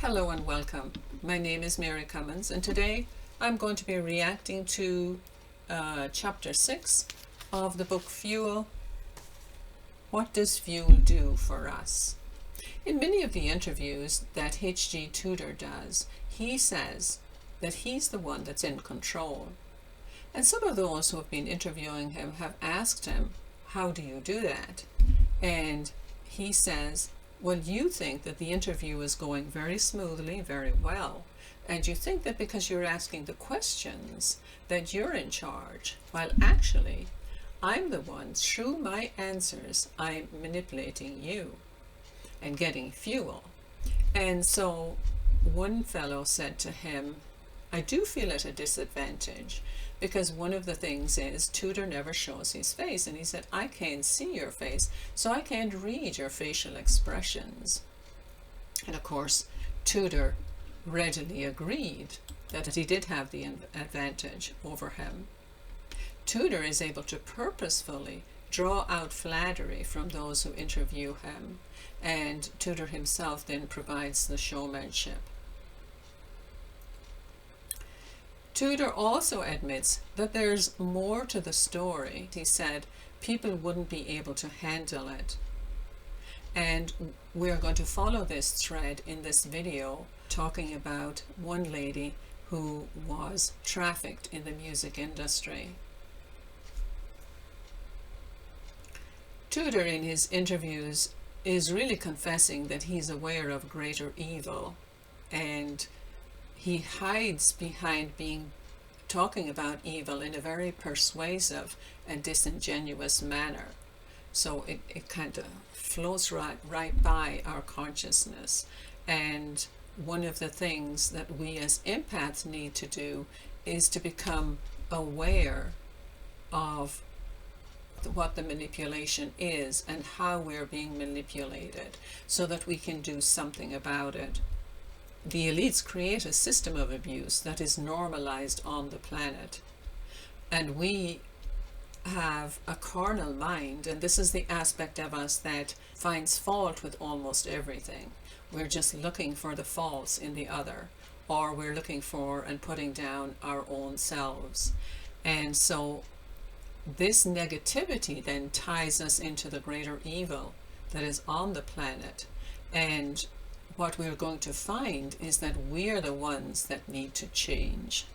Hello and welcome. My name is Mary Cummins, and today I'm going to be reacting to chapter 6 of the book Fuel. What does fuel do for us? In many of the interviews that H.G. Tudor does, he says that he's the one that's in control. And some of those who have been interviewing him have asked him, how do you do that? And he says, well, you think that the interview is going very smoothly, very well, and you think that because you're asking the questions that you're in charge, while actually I'm the one, through my answers, I'm manipulating you and getting fuel. And so one fellow said to him, I do feel at a disadvantage because one of the things is Tudor never shows his face. And he said, I can't see your face, so I can't read your facial expressions. And of course, Tudor readily agreed that he did have the advantage over him. Tudor is able to purposefully draw out flattery from those who interview him, and Tudor himself then provides the showmanship. Tudor also admits that there's more to the story. He said people wouldn't be able to handle it. And we're going to follow this thread in this video, talking about one lady who was trafficked in the music industry. Tudor in his interviews is really confessing that he's aware of greater evil, and he hides behind talking about evil in a very persuasive and disingenuous manner. So it kind of flows right by our consciousness. And one of the things that we as empaths need to do is to become aware of what the manipulation is and how we're being manipulated, so that we can do something about it. The elites create a system of abuse that is normalized on the planet, and we have a carnal mind, and this is the aspect of us that finds fault with almost everything. We're just looking for the faults in the other, or we're looking for and putting down our own selves. And so this negativity then ties us into the greater evil that is on the planet. And what we're going to find is that we're the ones that need to change.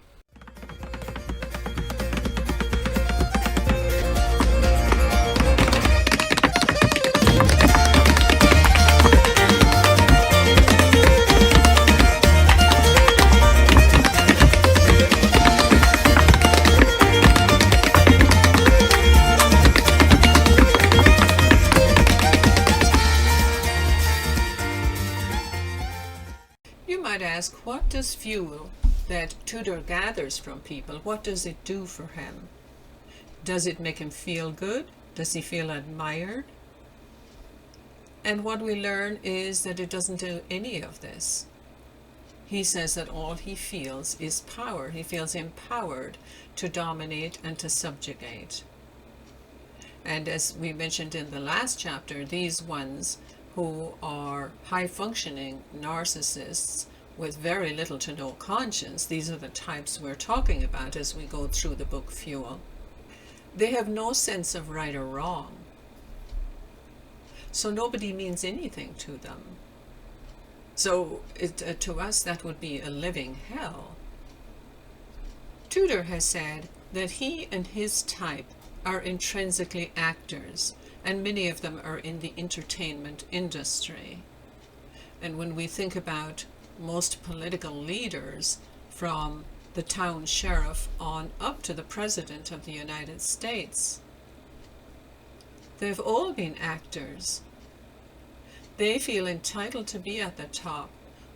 Ask, what does fuel that Tudor gathers from people, what does it do for him? Does it make him feel good? Does he feel admired? And what we learn is that it doesn't do any of this. He says that all he feels is power. He feels empowered to dominate and to subjugate. And as we mentioned in the last chapter, these ones who are high-functioning narcissists with very little to no conscience, these are the types we're talking about as we go through the book Fuel. They have no sense of right or wrong. So nobody means anything to them. So to us that would be a living hell. Tudor has said that he and his type are intrinsically actors, and many of them are in the entertainment industry. And when we think about most political leaders, from the town sheriff on up to the President of the United States, they've all been actors. They feel entitled to be at the top,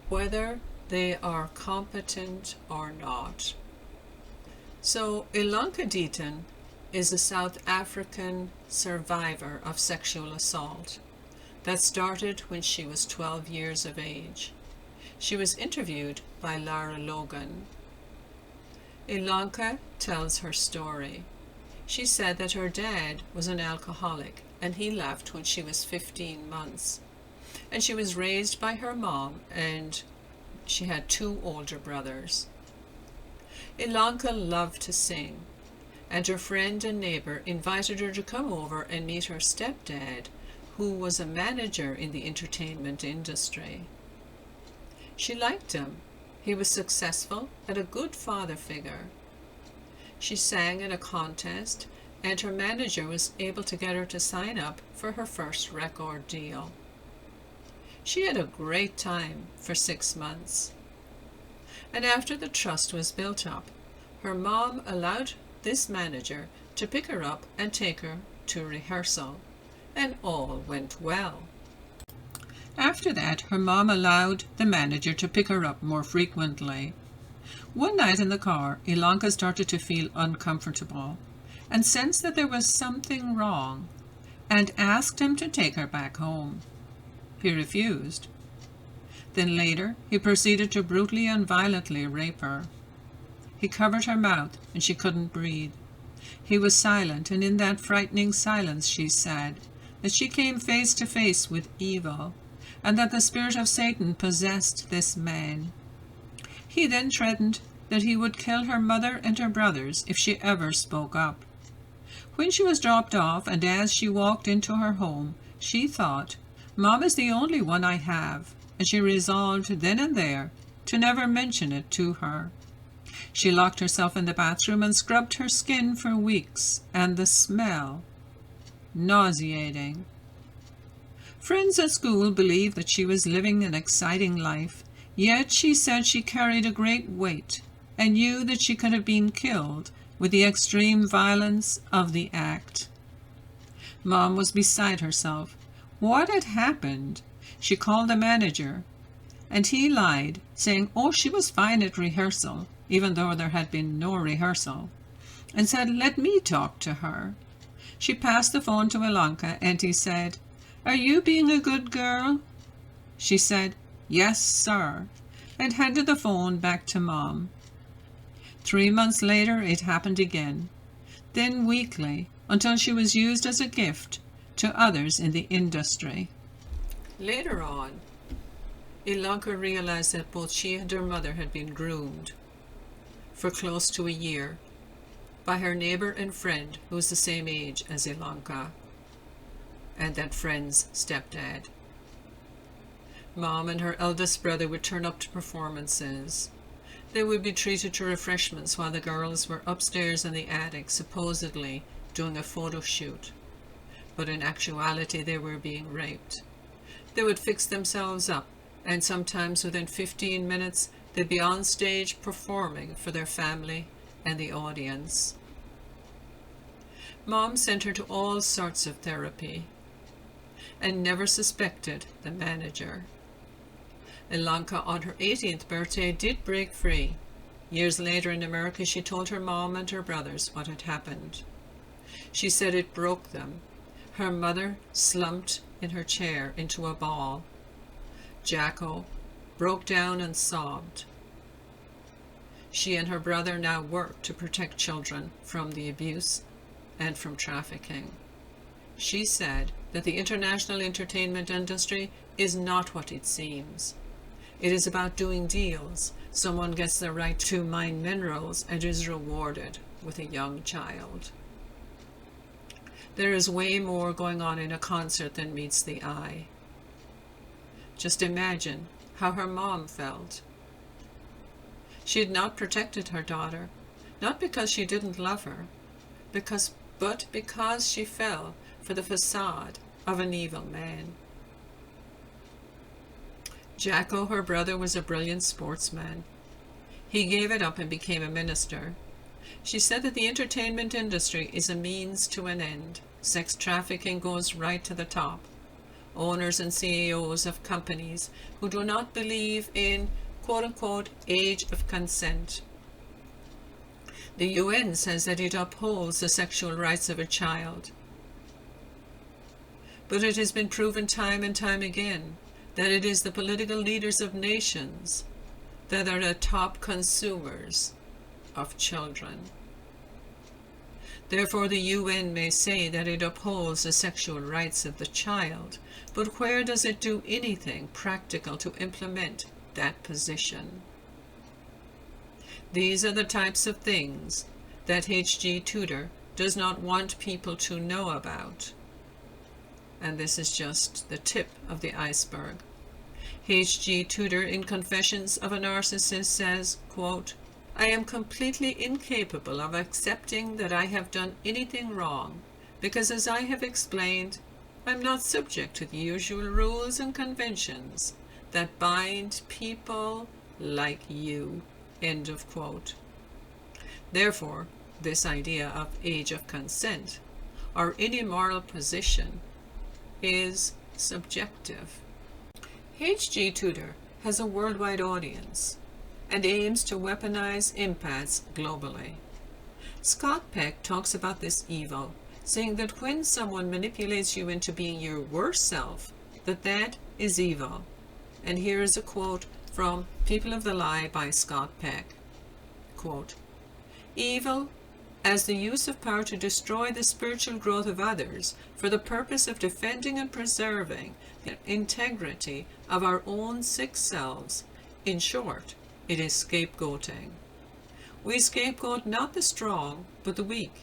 whether they are competent or not. So Ilanka Deaton is a South African survivor of sexual assault that started when she was 12 years of age. She was interviewed by Lara Logan. Ilanka tells her story. She said that her dad was an alcoholic and he left when she was 15 months. And she was raised by her mom and she had 2 older brothers. Ilonka loved to sing, and her friend and neighbor invited her to come over and meet her stepdad, who was a manager in the entertainment industry. She liked him. He was successful and a good father figure. She sang in a contest, and her manager was able to get her to sign up for her first record deal. She had a great time for 6 months. And after the trust was built up, her mom allowed this manager to pick her up and take her to rehearsal, and all went well. After that, her mom allowed the manager to pick her up more frequently. One night in the car, Ilonka started to feel uncomfortable and sensed that there was something wrong, and asked him to take her back home. He refused. Then later, he proceeded to brutally and violently rape her. He covered her mouth, and she couldn't breathe. He was silent, and in that frightening silence she said that she came face to face with evil, and that the spirit of Satan possessed this man. He then threatened that he would kill her mother and her brothers if she ever spoke up. When she was dropped off, and as she walked into her home, she thought, "Mom is the only one I have," and she resolved then and there to never mention it to her. She locked herself in the bathroom and scrubbed her skin for weeks, and the smell, nauseating. Friends at school believed that she was living an exciting life, yet she said she carried a great weight and knew that she could have been killed with the extreme violence of the act. Mom was beside herself. What had happened? She called the manager, and he lied, saying, she was fine at rehearsal, even though there had been no rehearsal, and said, "Let me talk to her." She passed the phone to Ilonka, and he said, "Are you being a good girl?" She said, "Yes, sir," and handed the phone back to Mom. 3 months later, it happened again, then weekly, until she was used as a gift to others in the industry. Later on, Ilonka realized that both she and her mother had been groomed for close to a year by her neighbor and friend who was the same age as Ilonka, and that friend's stepdad. Mom and her eldest brother would turn up to performances. They would be treated to refreshments while the girls were upstairs in the attic, supposedly doing a photo shoot. But in actuality, they were being raped. They would fix themselves up, and sometimes within 15 minutes, they'd be on stage performing for their family and the audience. Mom sent her to all sorts of therapy and never suspected the manager. Ilonka, on her 18th birthday, did break free. Years later in America, she told her mom and her brothers what had happened. She said it broke them. Her mother slumped in her chair into a ball. Jacko broke down and sobbed. She and her brother now work to protect children from the abuse and from trafficking. She said that the international entertainment industry is not what it seems. It is about doing deals. Someone gets the right to mine minerals and is rewarded with a young child. There is way more going on in a concert than meets the eye. Just imagine how her mom felt. She had not protected her daughter, not because she didn't love her, but because she fell for the facade of an evil man. Jacko, her brother, was a brilliant sportsman. He gave it up and became a minister. She said that the entertainment industry is a means to an end. Sex trafficking goes right to the top. Owners and CEOs of companies who do not believe in quote-unquote age of consent. The UN says that it upholds the sexual rights of a child. But it has been proven time and time again that it is the political leaders of nations that are the top consumers of children. Therefore, the UN may say that it upholds the sexual rights of the child, but where does it do anything practical to implement that position. These are the types of things that H.G. Tudor does not want people to know about. And this is just the tip of the iceberg. H.G. Tudor, in Confessions of a Narcissist, says, quote, "I am completely incapable of accepting that I have done anything wrong, because as I have explained, I am not subject to the usual rules and conventions that bind people like you." End of quote. Therefore, this idea of age of consent or any moral position is subjective. H.G. Tudor has a worldwide audience and aims to weaponize empaths globally. Scott Peck talks about this evil, saying that when someone manipulates you into being your worst self, that is evil. And here is a quote from People of the Lie by Scott Peck. Quote, "Evil as the use of power to destroy the spiritual growth of others for the purpose of defending and preserving the integrity of our own sick selves. In short, it is scapegoating. We scapegoat not the strong, but the weak.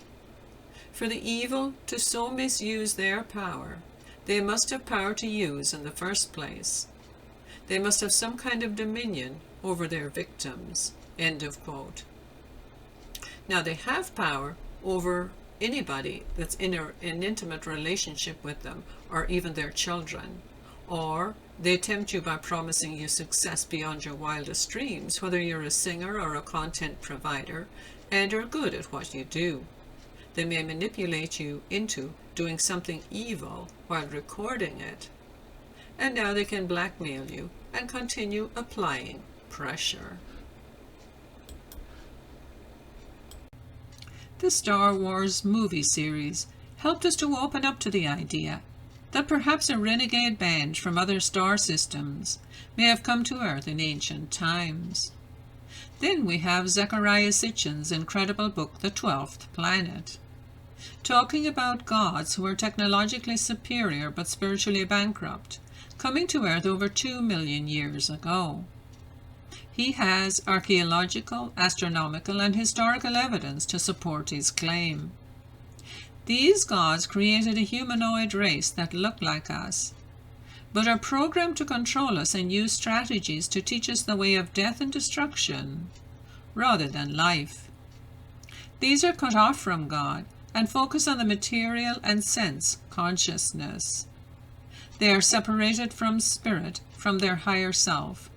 For the evil to so misuse their power, they must have power to use in the first place. They must have some kind of dominion over their victims." End of quote. Now, they have power over anybody that's in an intimate relationship with them, or even their children. Or they tempt you by promising you success beyond your wildest dreams, whether you're a singer or a content provider, and are good at what you do. They may manipulate you into doing something evil while recording it. And now they can blackmail you and continue applying pressure. The Star Wars movie series helped us to open up to the idea that perhaps a renegade band from other star systems may have come to Earth in ancient times. Then we have Zecharia Sitchin's incredible book, The 12th Planet, talking about gods who are technologically superior but spiritually bankrupt, coming to Earth over 2 million years ago. He has archaeological, astronomical, and historical evidence to support his claim. These gods created a humanoid race that looked like us, but are programmed to control us and use strategies to teach us the way of death and destruction, rather than life. These are cut off from God and focus on the material and sense consciousness. They are separated from spirit, from their higher self,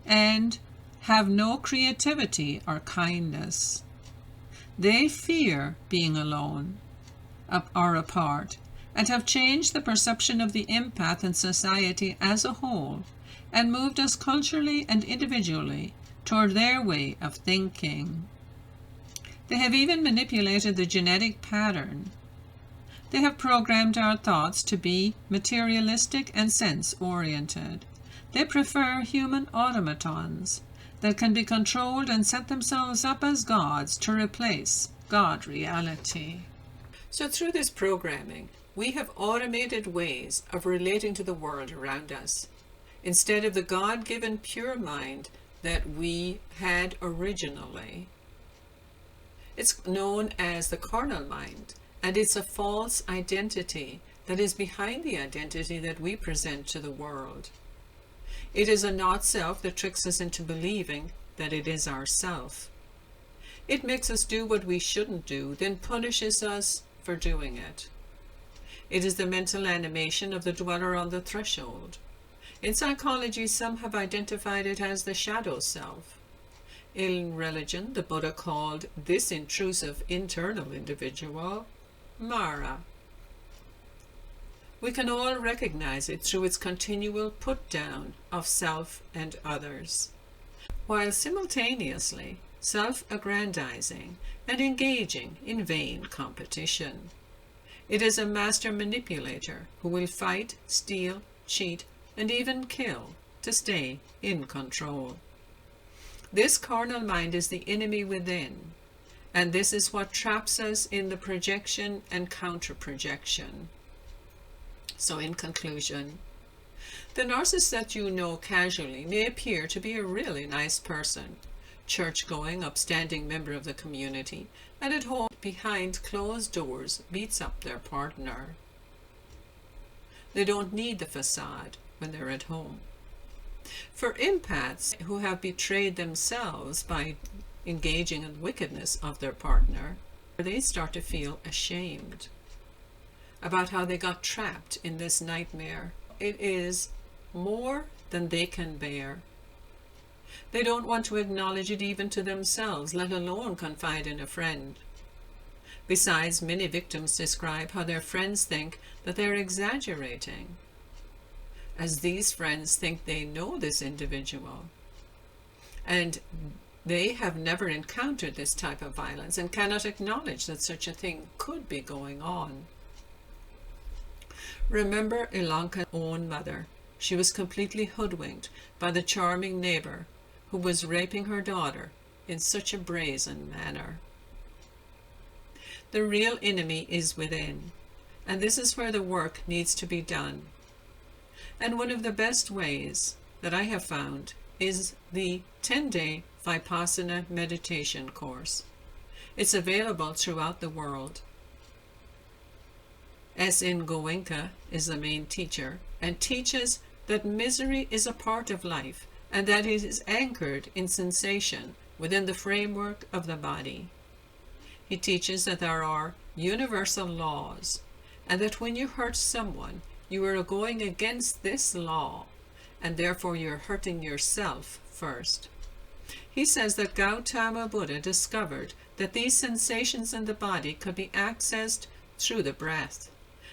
and have no creativity or kindness. They fear being alone or apart, and have changed the perception of the empath in society as a whole, and moved us culturally and individually toward their way of thinking. They have even manipulated the genetic pattern. They have programmed our thoughts to be materialistic and sense-oriented. They prefer human automatons that can be controlled and set themselves up as gods to replace God reality. So through this programming, we have automated ways of relating to the world around us, instead of the God-given pure mind that we had originally. It's known as the carnal mind, and it's a false identity that is behind the identity that we present to the world. It is a not-self that tricks us into believing that it is ourself. It makes us do what we shouldn't do, then punishes us for doing it. It is the mental animation of the dweller on the threshold. In psychology, some have identified it as the shadow self. In religion, the Buddha called this intrusive internal individual Mara. We can all recognize it through its continual put-down of self and others, while simultaneously self-aggrandizing and engaging in vain competition. It is a master manipulator who will fight, steal, cheat, and even kill to stay in control. This carnal mind is the enemy within, and this is what traps us in the projection and counter-projection. So in conclusion, The narcissist that you know casually may appear to be a really nice person, church-going, upstanding member of the community, and at home behind closed doors beats up their partner. They don't need the facade when they're at home. For empaths who have betrayed themselves by engaging in wickedness of their partner, they start to feel ashamed about how they got trapped in this nightmare. It is more than they can bear. They don't want to acknowledge it even to themselves, let alone confide in a friend. Besides, many victims describe how their friends think that they're exaggerating, as these friends think they know this individual, and they have never encountered this type of violence and cannot acknowledge that such a thing could be going on. Remember Ilanka's own mother. She was completely hoodwinked by the charming neighbor who was raping her daughter in such a brazen manner. The real enemy is within, and this is where the work needs to be done. And one of the best ways that I have found is the 10-day Vipassana meditation course. It's available throughout the world. S.N. Goenka is the main teacher and teaches that misery is a part of life and that it is anchored in sensation within the framework of the body. He teaches that there are universal laws and that when you hurt someone, you are going against this law and therefore you're hurting yourself first. He says that Gautama Buddha discovered that these sensations in the body could be accessed through the breath,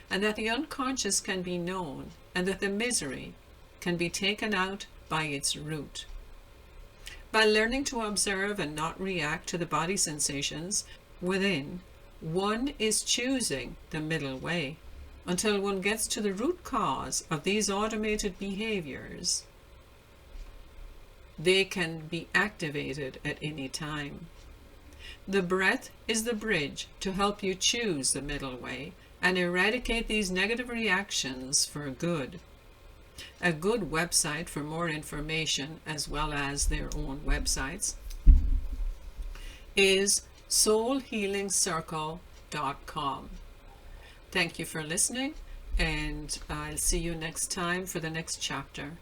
and that the unconscious can be known, and that the misery can be taken out by its root. By learning to observe and not react to the body sensations within, one is choosing the middle way until one gets to the root cause of these automated behaviors. They can be activated at any time. The breath is the bridge to help you choose the middle way and eradicate these negative reactions for good. A good website for more information, as well as their own websites, is soulhealingcircle.com. Thank you for listening, and I'll see you next time for the next chapter.